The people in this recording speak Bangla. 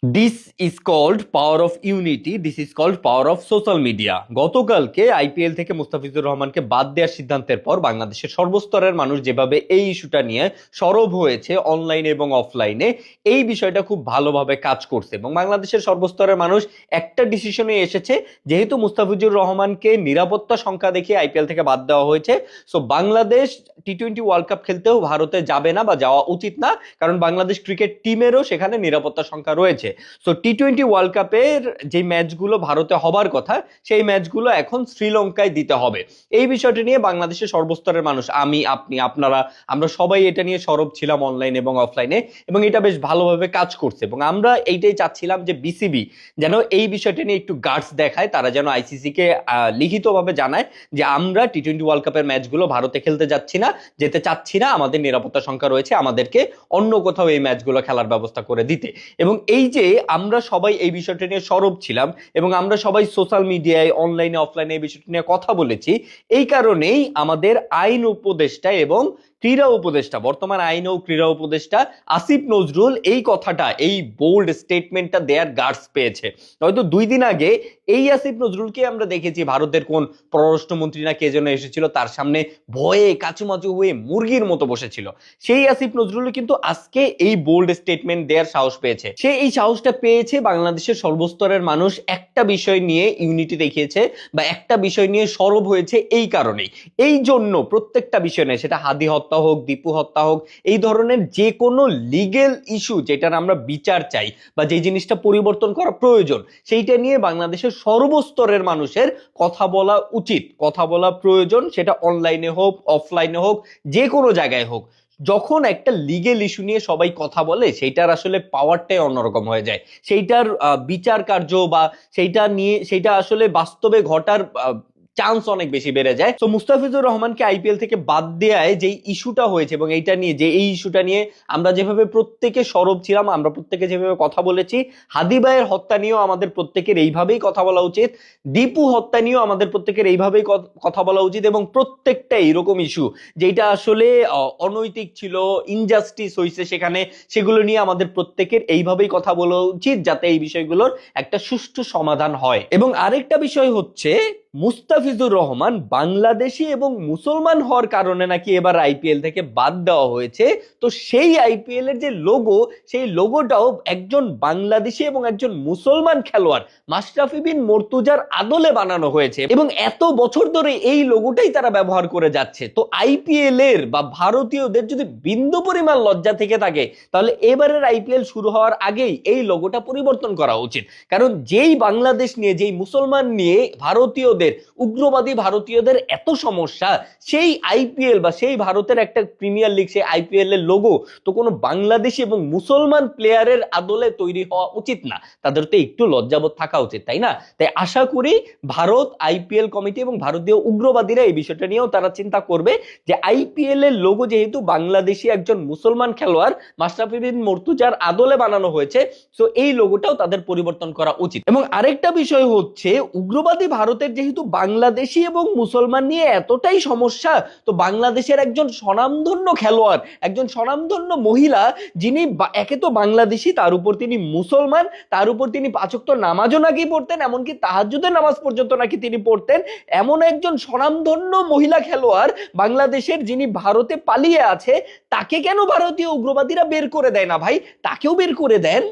This is called power of unity, this is called power of social media. গতকালকে আইপিএল থেকে মুস্তাফিজুর রহমানকে বাদ দেওয়ার সিদ্ধান্তের পর বাংলাদেশের সর্বস্তরের মানুষ যেভাবে এই ইস্যুটা নিয়ে সরব হয়েছে অনলাইনে এবং অফলাইনে, এই বিষয়টা খুব ভালোভাবে কাজ করছে এবং বাংলাদেশের সর্বস্তরের মানুষ একটা ডিসিশনে এসেছে। যেহেতু মুস্তাফিজুর রহমানকে নিরাপত্তা সংখ্যা দেখিয়ে আইপিএল থেকে বাদ দেওয়া হয়েছে, সো বাংলাদেশ টি-20 ওয়ার্ল্ড কাপ খেলতেও ভারতে যাবে না বা যাওয়া উচিত না, কারণ বাংলাদেশ ক্রিকেট টিমেরও সেখানে নিরাপত্তা সংখ্যা রয়েছে। সো টি-20 ওয়ার্ল্ড কাপের যে ম্যাচগুলো ভারতে হবার কথা, সেই ম্যাচগুলো এখন শ্রীলঙ্কায় দিতে হবে। এই বিষয়টা নিয়ে বাংলাদেশের সর্বস্তরের মানুষ, আমি, আপনি, আপনারা, আমরা সবাই এটা নিয়ে সরব ছিলাম অনলাইন এবং অফলাইনে, এবং এটা বেশ ভালোভাবে কাজ করছে। এবং আমরা এইটাই চাচ্ছিলাম যে বিসিবি যেন এই বিষয়টা নিয়ে একটু গার্ডস দেখায়, তারা যেন আইসিসি কে লিখিতভাবে জানায় যে আমরা টি-20 ওয়ার্ল্ড কাপের ম্যাচগুলো ভারতে খেলতে যাচ্ছি না, যেতে চাচ্ছি না, আমাদের নিরাপত্তা সংখ্যা রয়েছে, আমাদেরকে অন্য কোথাও এই ম্যাচগুলো খেলার ব্যবস্থা করে দিতে। এবং এই যে আমরা সবাই এই বিষয়টা নিয়ে সরব ছিলাম এবং আমরা সবাই সোশ্যাল মিডিয়ায় অনলাইনে অফলাইনে এই বিষয়টা নিয়ে কথা বলেছি, এই কারণেই আমাদের আইন উপদেষ্টা এবং ক্রীড়া উপদেষ্টা, বর্তমান আইন ও ক্রীড়া উপদেষ্টা আসিফ নজরুল এই কথাটা, এই বোল্ড স্টেটমেন্টটা দেয়ার গার্ডস পেয়েছে। হয়তো 2 দিন আগে এই আসিফ নজরুলকে আমরা দেখেছি ভারতের কোন পররাষ্ট্রমন্ত্রী না কে যেন এসেছিল, তার সামনে ভয়ে কাচুমাচু হয়ে মুরগির মতো বসেছিল। সেই আসিফ নজরুল কিন্তু আজকে এই বোল্ড স্টেটমেন্ট দেওয়ার সাহস পেয়েছে। সে এই সাহসটা পেয়েছে বাংলাদেশের সর্বস্তরের মানুষ একটা বিষয় নিয়ে ইউনিটি দেখিয়েছে বা একটা বিষয় নিয়ে সরব হয়েছে, এই কারণেই। এই জন্য প্রত্যেকটা বিষয় নেই, সেটা হাদি হত্যা হোক, দীপু হত্যা হোক, এই ধরনের যে কোনো লিগেল ইস্যু যেটার আমরা বিচার চাই বা যে জিনিসটা পরিবর্তন করা প্রয়োজন, সেইটা নিয়ে বাংলাদেশের সর্বস্তরের মানুষের কথা বলা উচিত, কথা বলা প্রয়োজন, সেটা অনলাইনে হোক, অফলাইনে হোক, যে কোনো জায়গায় হোক। যখন একটা লিগেল ইস্যু নিয়ে সবাই কথা বলে, সেইটার আসলে পাওয়ারটাই অন্যরকম হয়ে যায়, সেইটার বিচার কার্য বা সেইটা নিয়ে, সেইটা আসলে বাস্তবে ঘটার চান্স অনেক বেশি বেড়ে যায়। তো মুস্তাফিজুর রহমানকে আইপিএল থেকে বাদ দেওয়ায় যে ইস্যুটা হয়েছে এবং এইটা নিয়ে যে এই ইস্যুটা নিয়ে আমরা যেভাবে প্রত্যেকে সরব ছিলাম, আমরা প্রত্যেকে যেভাবে কথা বলেছি, হাদি ভাইয়ের হত্যা নিয়েও আমাদের প্রত্যেকের এইভাবেই কথা বলা উচিত, দীপু হত্যা নিয়েও আমাদের প্রত্যেকের এইভাবেই কথা বলা উচিত, এবং প্রত্যেকটা এরকম ইস্যু যেটা আসলে অনৈতিক ছিল, ইনজাস্টিস হয়েছে সেখানে, সেগুলো নিয়ে আমাদের প্রত্যেকের এইভাবেই কথা বলা উচিত, যাতে এই বিষয়গুলোর একটা সুষ্ঠু সমাধান হয়। এবং আরেকটা বিষয় হচ্ছে, মুস্তাফিজুর রহমান বাংলাদেশি এবং মুসলমান হওয়ার কারণে নাকি এবার আইপিএল থেকে বাদ দেওয়া হয়েছে। তো সেই আইপিএল এর যে লোগো, সেই লোগোটাও একজন বাংলাদেশি এবং একজন মুসলমান খেলোয়াড় মাশরাফি বিন মর্তুজার আদলে বানানো হয়েছে, এবং এত বছর ধরে এই লোগোটাই তারা ব্যবহার করে যাচ্ছে। তো আইপিএল এর বা ভারতীয়দের যদি বিন্দু পরিমাণ লজ্জা থেকে থাকে, তাহলে এবারের আইপিএল শুরু হওয়ার আগেই এই লোগোটা পরিবর্তন করা উচিত। কারণ যেই বাংলাদেশ নিয়ে, যেই মুসলমান নিয়ে ভারতীয়দের, উগ্রবাদী ভারতীয়দের এত সমস্যা, সেই আইপিএল বা সেই ভারতের একটা প্রিমিয়ার লিগ, সেই আইপিএল এর লোগো তো কোনো বাংলাদেশি এবং মুসলমান প্লেয়ারের আদলে তৈরি হওয়া উচিত না। তাদের তো একটু লজ্জাবোধ থাকা উচিত, তাই না? তাই আশা করি ভারত আইপিএল কমিটি এবং ভারতীয় উগ্রবাদীরা এই বিষয়টা নিয়েও তারা চিন্তা করবে যে আইপিএল এর লোগো যেহেতু বাংলাদেশি একজন মুসলমান খেলোয়াড় মাশরাফি বিন মর্তুজার আদলে বানানো হয়েছে, সো এই লোগোটাও তাদের পরিবর্তন করা উচিত। এবং আরেকটা বিষয় হচ্ছে, উগ্রবাদী ভারতের যেহেতু বাংলাদেশি এবং মুসলমান নিয়ে এতটাই সমস্যা, তো বাংলাদেশের একজন স্বনামধন্য খেলোয়াড়, একজন স্বনামধন্য মহিলা, যিনি একে তো বাংলাদেশি, তার উপর তিনি মুসলমান, তার উপর তিনি 5 ওয়াক্ত নামাজও নাকি পড়তেন, এমনকি তাহাজ্জুদের নামাজ পর্যন্ত নাকি তিনি পড়তেন, এমন একজন স্বনামধন্য মহিলা খেলোয়াড় বাংলাদেশের, যিনি ভারতে পালিয়ে আছে, তাকে কেন ভারতীয় উগ্রবাদীরা বের করে দেয় না ভাই? তাকেও বের করে দেন।